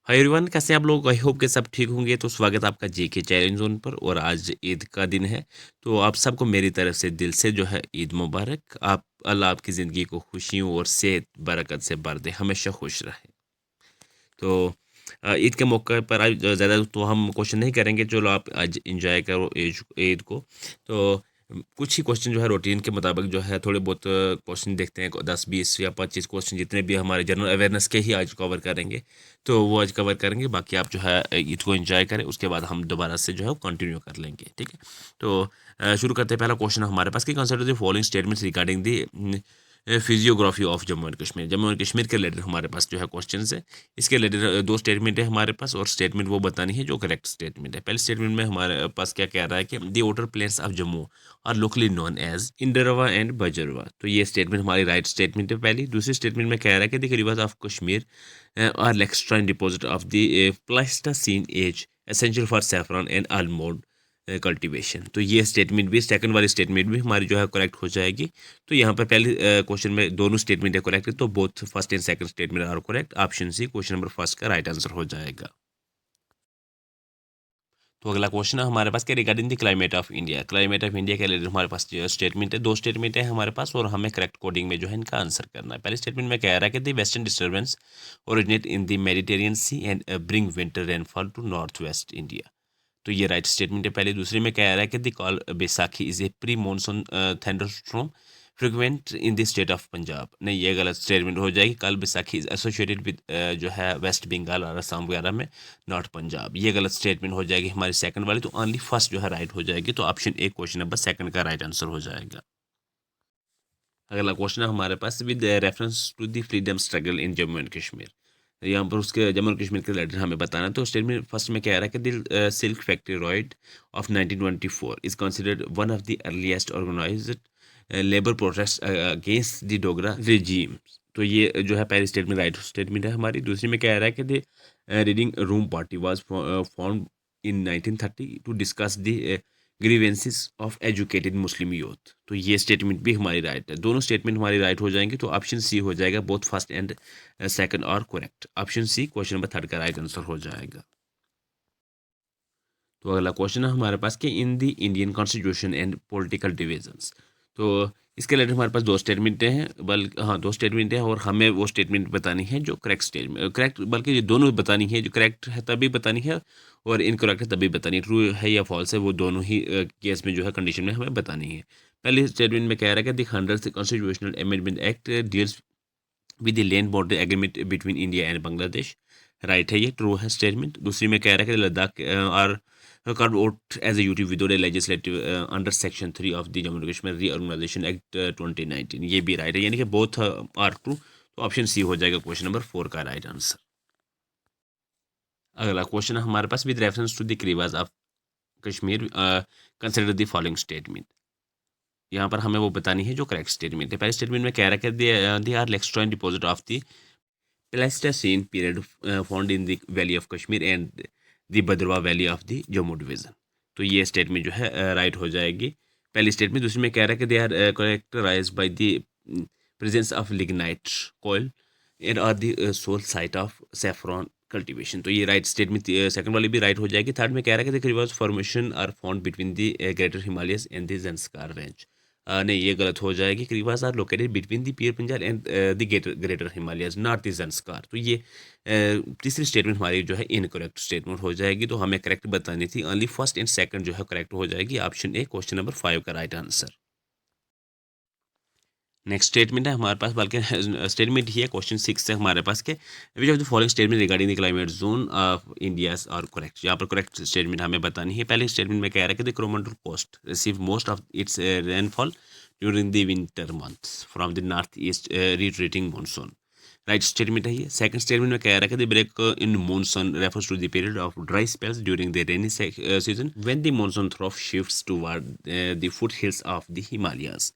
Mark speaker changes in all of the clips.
Speaker 1: Hi everyone, कैसे हैं आप लोग? आई होप कि सब ठीक होंगे। तो स्वागत है आपका जेके चैलेंज जोन पर। और आज ईद का दिन है, तो आप सबको मेरी तरफ से दिल से जो है ईद मुबारक। आप अल्लाह आपकी ज़िंदगी को खुशियों और सेहत बरकत से भर दे, हमेशा खुश रहे। तो ईद के मौके पर आज ज़्यादा तो हम क्वेश्चन नहीं करेंगे, चलो आप आज इंजॉय करो ईद ईद को। तो कुछ ही क्वेश्चन जो है रूटीन के मुताबिक जो है थोड़े बहुत क्वेश्चन देखते हैं, 10 20 या 25 क्वेश्चन जितने भी हमारे जनरल अवेयरनेस के ही आज कवर करेंगे। तो वो आज कवर करेंगे, बाकी आप जो है ईद को एंजॉय करें, उसके बाद हम दोबारा से जो है कंटिन्यू कर लेंगे, ठीक है। तो शुरू करते हैं। पहला क्वेश्चन हमारे पास कि consider the following statements regarding the physiography of Jammu and Kashmir. Jammu and Kashmir के रिलेटेड हमारे पास जो है क्वेश्चन है। इसके रिलेटेड दो स्टेटमेंट है हमारे पास, और स्टेटमेंट वो बतानी है जो करेक्ट स्टेटमेंट है। पहले स्टेटमेंट में हमारे पास क्या कह रहा है कि the outer plains of Jammu are locally known as Indarwa and Bajarwa. तो ये स्टेटमेंट हमारी राइट स्टेटमेंट है पहली। दूसरी स्टेटमेंट में कह रहा है कि the rivers of Kashmir are lacustrine deposit of the Pleistocene age essential for saffron and almond cultivation. तो ये स्टेटमेंट भी, सेकंड वाली स्टेटमेंट भी हमारी जो है करेक्ट हो जाएगी। तो यहाँ पर पहले क्वेश्चन में दोनों स्टेटमेंट है करेक्ट, तो both first and second statement are correct. Option C question number first का राइट आंसर हो जाएगा। तो अगला क्वेश्चन है हमारे पास, क्या regarding the climate of India. Climate of India के रिलेटेड हमारे पास जो स्टेटमेंट है, दो स्टेटमेंट है हमारे पास, और हमें करेक्ट कोडिंग में जो है इनका आंसर करना है। पहले स्टेटमेंट में कह रहा है कि the western disturbance originate in the Mediterranean sea and bring winter rainfall to north west India. तो ये राइट स्टेटमेंट है पहले। दूसरे में कह रहा है कि the call Baisakhi is a pre monsoon thunderstorm frequent in the state of Punjab. नहीं, ये गलत स्टेटमेंट हो जाएगी। कल बैसाखी इज एसोसिएटेड विद जो है वेस्ट बंगाल और असम वगैरह में, नॉट पंजाब। ये गलत स्टेटमेंट हो जाएगी हमारी सेकंड वाली। तो ओनली फर्स्ट जो है राइट हो जाएगी। तो option A question number second का राइट आंसर हो जाएगा। अगला क्वेश्चन है हमारे पास, with reference to the freedom struggle in Jammu and Kashmir. यहाँ पर उसके जम्मू एंड कश्मीर के रिलेटेड हमें बताना है। तो स्टेटमेंट फर्स्ट में कह रहा है कि the silk factory riot of 1924 is considered one of the earliest organized labour protest against the Dogra regime. तो ये जो है पहली स्टेटमेंट राइट स्टेटमेंट है हमारी। दूसरी में कह रहा है कि the reading room party was formed in 1930 to discuss the grievances of educated Muslim youth. तो ये स्टेटमेंट भी हमारी राइट है। दोनों स्टेटमेंट हमारी राइट हो जाएंगे। तो ऑप्शन सी हो जाएगा, बोथ फर्स्ट एंड सेकंड और correct. Option C question number third का राइट आंसर हो जाएगा। तो अगला क्वेश्चन है हमारे पास कि in the Indian constitution and political divisions. तो इसके रिलेटेड हमारे पास दो स्टेटमेंट हैं, बल्कि हाँ दो स्टेटमेंट हैं, और हमें वो स्टेटमेंट बतानी है जो करेक्ट स्टेटमेंट करेक्ट, बल्कि ये दोनों बतानी है। जो करेक्ट है तभी बतानी है, और इनकरेक्ट है तभी बतानी है। ट्रू है या फॉल्स है, वो दोनों ही केस में जो है कंडीशन में हमें बतानी है। पहले स्टेटमेंट में कह रहा है कि the 100th constitutional amendment act deals with the land border agreement between India and Bangladesh. Right है, ये ट्रू है स्टेटमेंट। दूसरी में कह रहा है कि Ladakh are carved out as a UT without a legislative under section 3 of the Jammu and Kashmir Reorganization Act 2019। ये भी राइट है, यानी कि बोथ आर ट्रू। तो ऑप्शन सी हो जाएगा क्वेश्चन नंबर 4 का राइट आंसर। अगला क्वेश्चन है हमारे पास, विद रेफरेंस टू द रिवाज of Kashmir consider the following statement. यहाँ पर हमें वो बतानी है जो करेक्ट स्टेटमेंट है। पहले स्टेटमेंट में कह रहा है कि they are lacustrine deposit of the Pleistocene period found in the valley of Kashmir and the Bhadarwah valley of the Jammu division. तो ये स्टेटमेंट जो है राइट हो जाएगी पहली स्टेटमेंट। दूसरी में कह रहा है कि they are characterise by the presence of lignite coal and are the sole site of saffron cultivation. तो ये राइट स्टेटमेंट सेकंड वाली भी राइट हो जाएगी। थर्ड में कह रहा है कि the rivers formation are found between the greater Himalayas and the Zanskar range. नहीं, ये गलत हो जाएगी। Karewas are located between the Pir Panjal and the greater Himalayas, not the Zanskar. तो ये तीसरी स्टेटमेंट हमारी जो है इनकरेक्ट स्टेटमेंट हो जाएगी। तो हमें करेक्ट बतानी थी, ओनली फर्स्ट एंड सेकंड जो है करेक्ट हो जाएगी। ऑप्शन ए क्वेश्चन नंबर 5 का राइट आंसर। नेक्स्ट स्टेटमेंट है हमारे पास, बल्कि स्टेटमेंट ही है क्वेश्चन 6 से हमारे पास के, विच of the following statement regarding the climate zone of India और करेक्ट। यहाँ पर करेक्ट स्टेटमेंट हमें बतानी है। पहले स्टेटमेंट में कह रहा है कि the Coromandel coast receive most of its rainfall during the winter months from the north east retreating monsoon. Right statement है ये। सेकंड स्टेटमेंट में कह रहा है कि the break in monsoon refers to the period of dry spells during the rainy season when the monsoon trough shifts toward the foot hills of the Himalayas.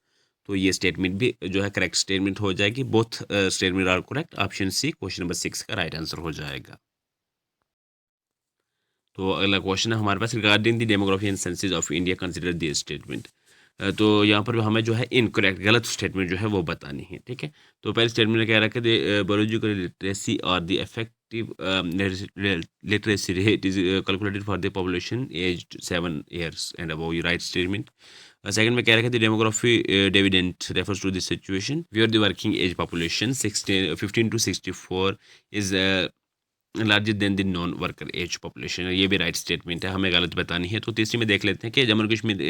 Speaker 1: तो ये statement भी जो है करेक्ट स्टेटमेंट हो जाएगी। Both statement are correct. Option C question number 6 का right answer हो जाएगा। तो अगला क्वेश्चन है हमारे पास, regarding the demography and census of India consider this statement. तो यहाँ पर हमें जो है इनकरेक्ट गलत स्टेटमेंट जो है वो बतानी है, ठीक है। तो पहले स्टेटमेंट में कह रहा है कि बायोलॉजिकल लिटरेसी और the effect effective literacy rate is calculated for the population aged 7 years and above. You right statement. Second में कह रहा है कि the demography dividend refers to the situation where the working age population 15 to 64 is larger than the non worker age population. ये भी right statement है, हमें गलत बतानी है। तो तीसरी में देख लेते हैं कि Jammu Kashmir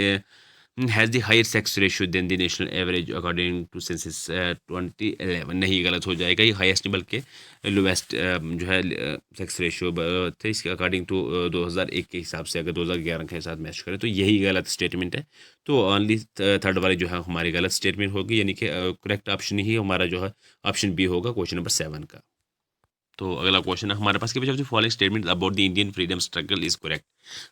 Speaker 1: has the higher sex ratio than the national average according to census 2011। नहीं, गलत हो जाएगा, ये हाईएस्ट नहीं बल्कि लोवेस्ट जो है सेक्स रेशियो थे इसके अकॉर्डिंग टू 2001 के हिसाब से, अगर 2011 के साथ मैच करें तो यही गलत स्टेटमेंट है। तो ओनली थर्ड वाली जो है हमारी गलत स्टेटमेंट होगी, यानी कि करेक्ट ऑप्शन ही हमारा जो है ऑप्शन बी होगा क्वेश्चन नंबर 7 का। तो अगला क्वेश्चन है हमारे पास कि which of the following statement about the Indian freedom struggle is correct.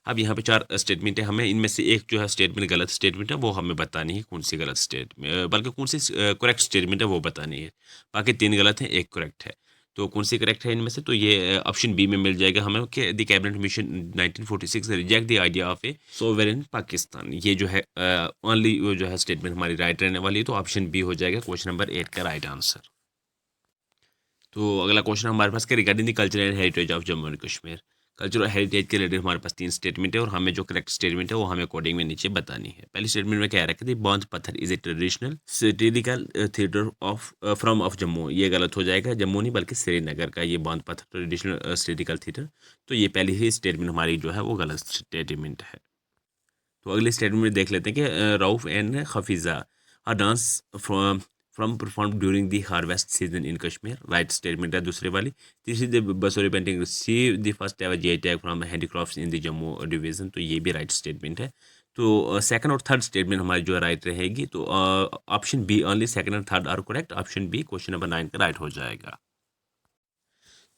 Speaker 1: अब यहाँ पे 4 स्टेटमेंट है, हमें इनमें से एक जो है स्टेटमेंट गलत स्टेटमेंट है, वो हमें बतानी है कौन सी गलत स्टेटमेंट, बल्कि कौन सी करेक्ट स्टेटमेंट है वो बतानी है। बाकी 3 गलत हैं, एक करेक्ट है। तो कौन सी करेक्ट है इनमें से, तो ये ऑप्शन बी में मिल जाएगा हमें कि the cabinet mission 1946 reject the idea of A sovereign Pakistan. ये जो है ओनली जो है स्टेटमेंट हमारी राइट रहने वाली है, तो ऑप्शन बी हो जाएगा क्वेश्चन नंबर 8 का राइट आंसर। तो अगला क्वेश्चन हमारे पास के regarding the culture and heritage of Jammu and Kashmir. Culture और हेरिटेज के रिलेटेड हमारे पास 3 स्टेटमेंट है और हमें जो करेक्ट स्टेटमेंट है वो हमें कोडिंग में नीचे बतानी है। पहली स्टेटमेंट में कह रहा है Bhand Pather is a traditional satirical theatre of form of Jammu. ये गलत हो जाएगा, जम्मू नहीं बल्कि श्रीनगर का ये बांध पत्थर ट्रेडिशनल सिटिकल थिएटर। तो ये पहली ही स्टेटमेंट हमारी जो है वो गलत स्टेटमेंट है। तो अगले स्टेटमेंट में देख लेते हैं कि Rauf and Hafiza a dance form perform during the harvest season in Kashmir. Right statement है दूसरे वाली। तीसरी the Basohli painting receive the first ever GI tag from handicrafts in the Jammu division. तो ये भी राइट स्टेटमेंट है। तो सेकंड और थर्ड स्टेटमेंट हमारी जो राइट रहेगी, तो ऑप्शन बी ओनली सेकंड और third are correct. Option B question number 9 का राइट हो जाएगा।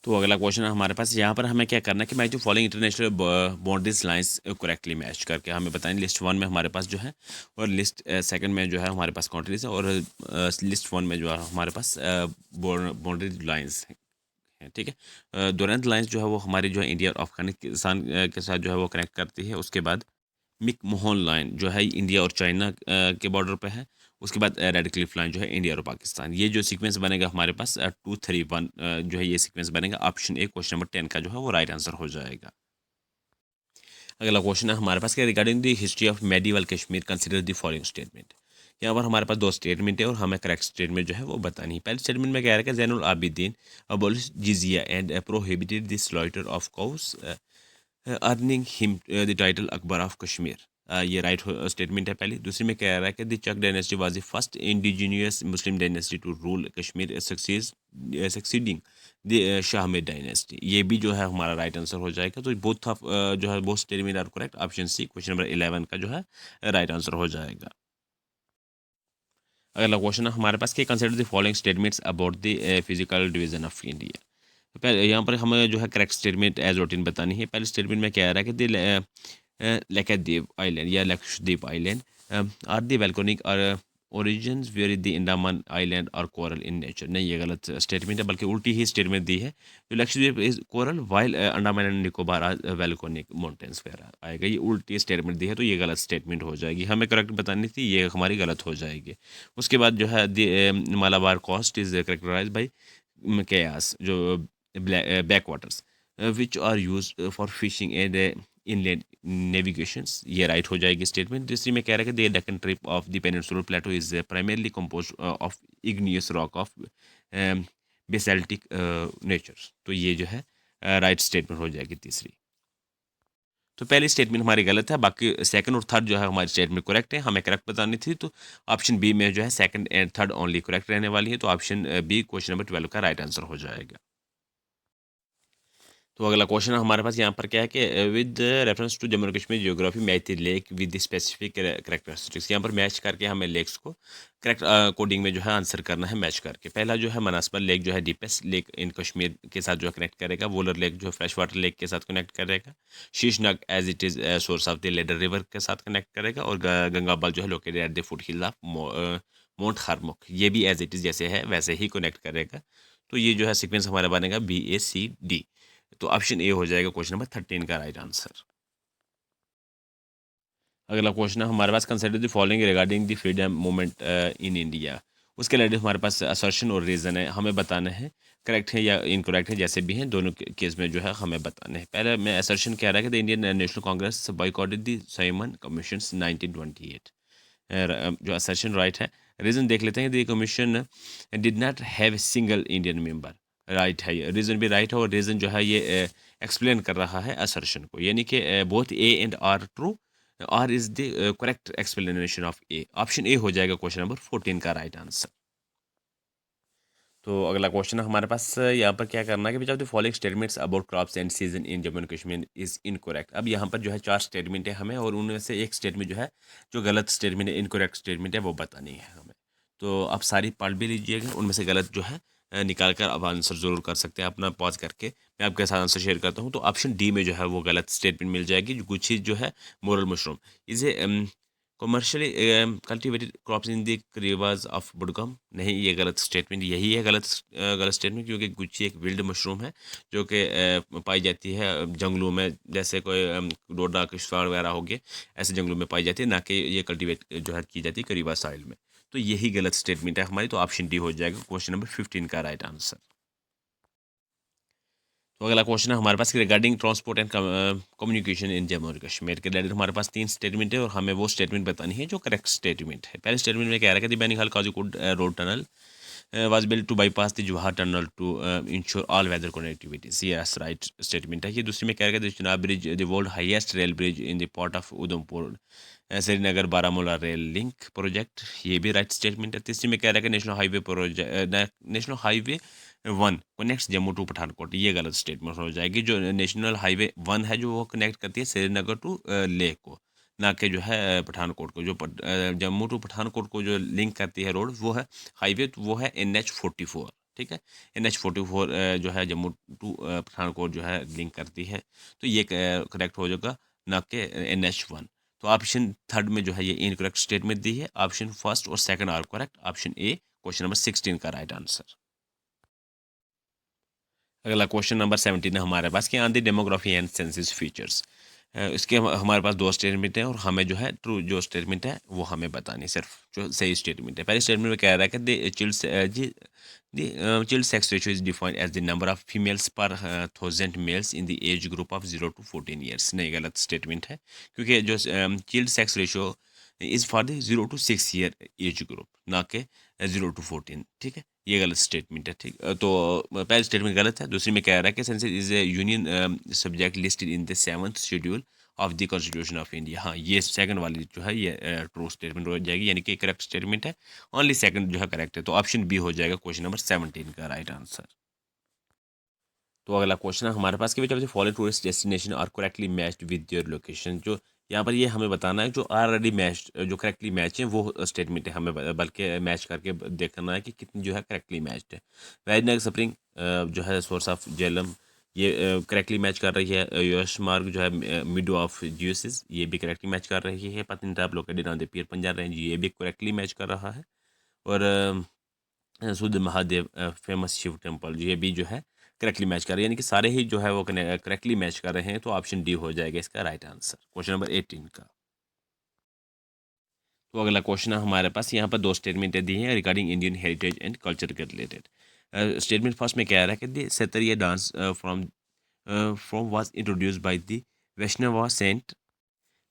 Speaker 1: तो अगला क्वेश्चन है हमारे पास, यहाँ पर हमें क्या करना है कि मैं जो following international boundaries lines correctly match करके हमें बताएं। लिस्ट 1 में हमारे पास जो है और लिस्ट 2 में जो है हमारे पास कंट्रीज है, और लिस्ट 1 में जो है हमारे पास बाउंड्री लाइंस हैं। ठीक है, दुरंत लाइंस जो है वो हमारी जो है इंडिया और अफगानिस्तान के साथ जो है वो कनेक्ट करती है। उसके बाद मिक मोहन लाइन जो है इंडिया और चाइना के बॉर्डर पे है। उसके बाद रेड क्लिफ लाइन जो है इंडिया और पाकिस्तान। ये जो सीक्वेंस बनेगा हमारे पास 231 जो है ये सीक्वेंस बनेगा। ऑप्शन ए क्वेश्चन नंबर 10 का जो है वो राइट आंसर हो जाएगा। अगला क्वेश्चन है हमारे पास कि regarding the history of medieval Kashmir consider the following statement. यहाँ पर हमारे पास 2 स्टेटमेंट है और हमें करेक्ट स्टेटमेंट जो है वो बतानी है। पहले स्टेटमेंट में कह रहा है कि Zainul Abidin abolish jizya and prohibited the slaughter of cows earning him the title Akbar of Kashmir. ये राइट स्टेटमेंट है पहली। दूसरी में कह रहा है कि the Chak dynasty was the first indigenous Muslim dynasty to rule Kashmir succeeding the Shahmir dynasty. ये भी जो है हमारा राइट आंसर हो जाएगा। तो बोथ ऑफ जो है both statement are correct. Option C question number 11 का जो है राइट आंसर हो जाएगा। अगला क्वेश्चन है हमारे पास कि consider the following statements about the physical division of India. यहाँ पर हमें जो है करेक्ट स्टेटमेंट एज रूटीन बतानी है। पहले स्टेटमेंट में क्या आ रहा है कि लक्षद्वीप आइलैंड या Lakshadweep island are the volcanic or origins where the Andaman island are coral in nature. नहीं, ये गलत स्टेटमेंट है, बल्कि उल्टी ही स्टेटमेंट दी है। जो Lakshadweep is coral while Andaman and Nicobar are volcanic mountains वगैरह आएगा। ये उल्टी स्टेटमेंट दी है, तो ये गलत स्टेटमेंट हो जाएगी। हमें करेक्ट बतानी थी, ये हमारी गलत हो जाएगी। उसके बाद जो है the Malabar coast is characterize by kayals जो backwaters which are use for fishing and inland navigations. ये राइट हो जाएगी स्टेटमेंट। दूसरी में कह रहा है कि the Deccan trap of the peninsular plateau is primarily compose of igneous rock of basaltic nature. तो ये जो है राइट स्टेटमेंट हो जाएगी तीसरी। तो पहली स्टेटमेंट हमारी गलत है, बाकी सेकंड और थर्ड जो है हमारी स्टेटमेंट करेक्ट है। हमें करेक्ट बतानी थी, तो ऑप्शन बी में जो है second and third only correct रहने वाली है। तो ऑप्शन बी क्वेश्चन नंबर 12 का राइट आंसर हो जाएगा। तो अगला क्वेश्चन हमारे पास यहाँ पर क्या है कि with reference to Jammu and Kashmir geography match the lake with specific characteristics. यहाँ पर मैच करके हमें लेक्स को करेक्ट कोडिंग में जो है आंसर करना है मैच करके। पहला जो है मनासबर लेक जो है डीपेस्ट लेक इन कश्मीर के साथ जो है कनेक्ट करेगा। वोलर लेक जो है फ्रेश वाटर लेक के साथ कनेक्ट करेगा। Sheshnag as it is source of the Lidder river के साथ कनेक्ट करेगा। और गंगाबल जो है located at the foot hill of mount Harmukh, ये भी एज इट इज़ जैसे है वैसे ही कनेक्ट करेगा। तो ये जो है सीक्वेंस हमारा बनेगा BACD। तो ऑप्शन ए हो जाएगा क्वेश्चन नंबर 13 का राइट आंसर। अगला क्वेश्चन है हमारे पास consider the following regarding the freedom movement in India. उसके रिलेटेड हमारे पास असर्शन और रीज़न है, हमें बताना है करेक्ट है या इनकरेक्ट है, जैसे भी हैं दोनों केस में जो है हमें बताना है। पहले मैं असर्शन कह रहा है कि the Indian national Congress boycotted the Simon commission 1928। जो असर्शन राइट है। रीज़न देख लेते हैं, the commission did not have a single Indian member. Right है, ये रीज़न भी राइट है, और रीज़न जो है ये एक्सप्लेन कर रहा है असर्शन को, यानी कि both A and R true. R is the correct explanation of A. Option A हो जाएगा क्वेश्चन नंबर 14 का राइट आंसर। तो अगला क्वेश्चन हमारे पास यहाँ पर क्या करना है कि which of the following statements about crops and season in Jammu and Kashmir is incorrect. अब यहाँ पर जो है 4 स्टेटमेंट है हमें, और उनमें से एक स्टेटमेंट जो है जो गलत स्टेटमेंट है, इनकरेक्ट स्टेटमेंट है, वो बतानी है हमें। तो आप सारी पढ़ भी लीजिएगा, उनमें से गलत जो है निकाल कर अब आंसर ज़रूर कर सकते हैं अपना पॉज करके। मैं आपके साथ आंसर शेयर करता हूँ। तो ऑप्शन डी में जो है वो गलत स्टेटमेंट मिल जाएगी, जो गुच्छी जो है morel mushroom is a commercially cultivated crops in the rivers of Budgam. नहीं, ये गलत स्टेटमेंट, यही है गलत स्टेटमेंट, क्योंकि गुच्ची एक विल्ड मशरूम है जो कि पाई जाती है जंगलों में, जैसे कोई डोडा किश्तवाड़ वगैरह हो गए, ऐसे जंगलों में पाई जाती है, ना कि ये कल्टिवेट जो है की जाती है करीबा साइल में। तो यही गलत स्टेटमेंट है हमारी, तो ऑप्शन डी हो जाएगा क्वेश्चन नंबर 15 का राइट आंसर। तो अगला क्वेश्चन है हमारे पास regarding transport and communication in Jammu and Kashmir के रिलेटेड हमारे पास 3 स्टेटमेंट है, और हमें वो स्टेटमेंट बतानी है जो करेक्ट स्टेटमेंट है। पहले स्टेटमेंट में कह रहा है कि the Banihal Qazigund road tunnel was built to bypass the Johar Tunnel to ensure all weather connectivities. Yes, right statement है। ये दूसरी में कह रहा है कि Chenab bridge the world highest rail bridge in the port of Udhampur Srinagar Baramulla rail link project, ये भी राइट स्टेटमेंट है। तीसरी में कह रहा है कि national highway 1 connects Jammu to Pathankot, ये गलत स्टेटमेंट हो जाएगी। जो नेशनल हाईवे 1 है जो वो कनेक्ट करती है श्रीनगर टू लेह को, ना कि जो है पठानकोट को। जो जम्मू टू पठानकोट को जो लिंक करती है रोड, वो है हाईवे, वो है NH 44। ठीक है, NH 44 जो है जम्मू टू पठानकोट जो है लिंक करती है, तो ये करेक्ट हो जाएगा, ना कि NH 1। तो ऑप्शन थर्ड में जो है ये इनकरेक्ट स्टेटमेंट दी है। ऑप्शन फर्स्ट और second are correct. Option A question number 16 का राइट आंसर। अगला क्वेश्चन नंबर 17 है हमारे पास कि on the demography and census features. इसके हमारे पास 2 स्टेटमेंट हैं, और हमें जो है ट्रू जो स्टेटमेंट है वो हमें बतानी, सिर्फ जो सही स्टेटमेंट है। पहले स्टेटमेंट में कह रहा है कि child sex ratio is defined as the number of females per 1000 males in the age group of 0 to 14 years। नहीं, गलत स्टेटमेंट है, क्योंकि जो child sex ratio is for the 0 to 6 year age group, ना कि 0 to 14। ठीक है, ये गलत स्टेटमेंट है। ठीक, तो पहली स्टेटमेंट गलत है। दूसरी में कह रहा है कि census is A union subject listed in the 7th schedule of the constitution of India. हाँ, ये सेकंड वाली जो है ये ट्रू स्टेटमेंट हो जाएगी, यानी कि करेक्ट स्टेटमेंट है। ओनली सेकंड जो है करेक्ट है, तो ऑप्शन बी हो जाएगा क्वेश्चन नंबर 17 का राइट आंसर। तो अगला क्वेश्चन है हमारे पास कि which of the following tourist destination are correctly matched with your location. जो यहाँ पर ये हमें बताना है जो ऑलरेडी मैच, जो करेक्टली मैच है वो स्टेटमेंट है, हमें बल्कि मैच करके देखना है कि कितनी जो है करेक्टली मैच्ड है। वैजनगर स्प्रिंग जो है सोर्स ऑफ जेलम, ये करेक्टली मैच कर रही है। यश मार्ग जो है मिडो ऑफ ज्यूसिस, ये भी करेक्टली मैच कर रही है। Patnitop located on the Pir Punjab range, ये भी करेक्टली मैच कर रहा है। और सुध महादेव फेमस शिव टेम्पल, ये भी जो है करेक्टली मैच कर रहे हैं, यानी कि सारे ही जो है वो करेक्टली मैच कर रहे हैं, तो ऑप्शन डी हो जाएगा इसका राइट आंसर क्वेश्चन नंबर 18 का। तो अगला क्वेश्चन है हमारे पास, यहाँ पर 2 स्टेटमेंटें दी हैं regarding Indian heritage and culture के रिलेटेड। स्टेटमेंट फर्स्ट में कह रहा है कि the Sattriya dance form was introduced by the Vaishnava saint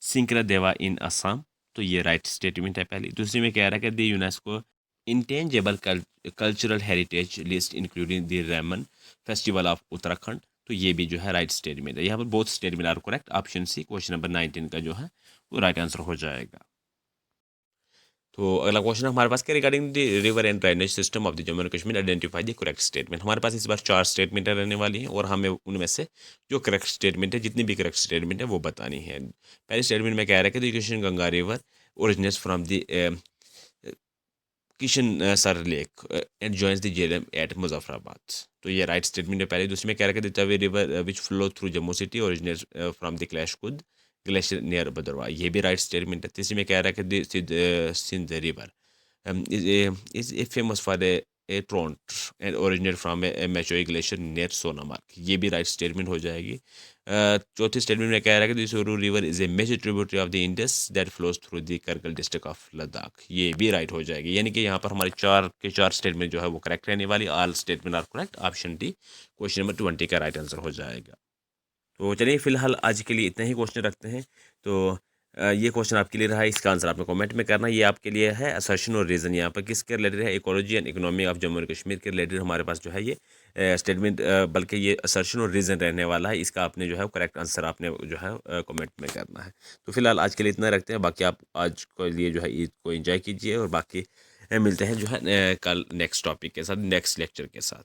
Speaker 1: Sankara Deva in Assam, तो ये राइट स्टेटमेंट है पहली। दूसरी में कह रहा है कि the UNESCO intangible cultural heritage list including the Ramman festival of Uttarakhand, तो ये भी जो है राइट स्टेटमेंट है। यहाँ पर both statement are correct. Option C question number 19 का जो है वो राइट आंसर हो जाएगा। तो अगला क्वेश्चन हमारे पास क्या regarding the river and drainage system of the Jammu and Kashmir identify the correct statement. हमारे पास इस बार 4 स्टेटमेंट रहने वाली हैं, और हमें उनमें से जो करेक्ट स्टेटमेंट है, जितनी भी करेक्ट स्टेटमेंट है वो बतानी है। पहले स्टेटमेंट में कह रहा है कि the Krishna Ganga river originates from the Kishansar lake and joins the Jhelum at Muzaffarabad, तो ये राइट स्टेटमेंट है पहले। दूसरी में कह रहा है कि the Tawi river which flow through Jammu city originates from the Kailashkund glacier near Bhadarwahi, ये भी राइट स्टेटमेंट है। तीसरी में कह रहा है कि the Sindh river is a famous for the a trout and originate from a Machoi glacier near Sonamarg, ये भी राइट स्टेटमेंट हो जाएगी। चौथी स्टेटमेंट में कह रहा है कि the Suru river is a major tributary of the Indus that flows through the Kargil district of Ladakh, ये भी राइट हो जाएगी। यानी कि यहाँ पर हमारे चार के चार स्टेटमेंट जो है वो करेक्ट रहने वाली, all statement are correct, option D question number 20 का राइट आंसर हो जाएगा। तो चलिए फिलहाल आज के लिए इतना ही क्वेश्चन रखते हैं। तो ये क्वेश्चन आपके लिए रहा है, इसका आंसर आपने कमेंट में करना है। ये आपके लिए है असर्शन और रीज़न, यहाँ पर किसके रिलेटेड है, ecology and economy of Jammu and Kashmir के रिलेटेड हमारे पास जो है ये स्टेटमेंट, बल्कि ये असर्शन और रीज़न रहने वाला है। इसका आपने जो है करेक्ट आंसर आपने जो है कमेंट में करना है। तो फिलहाल आज के लिए इतना रखते हैं, बाकी आप आज के लिए जो है ईद को एंजॉय कीजिए और बाकी मिलते हैं जो है कल नेक्स्ट टॉपिक के साथ, नेक्स्ट लेक्चर के साथ।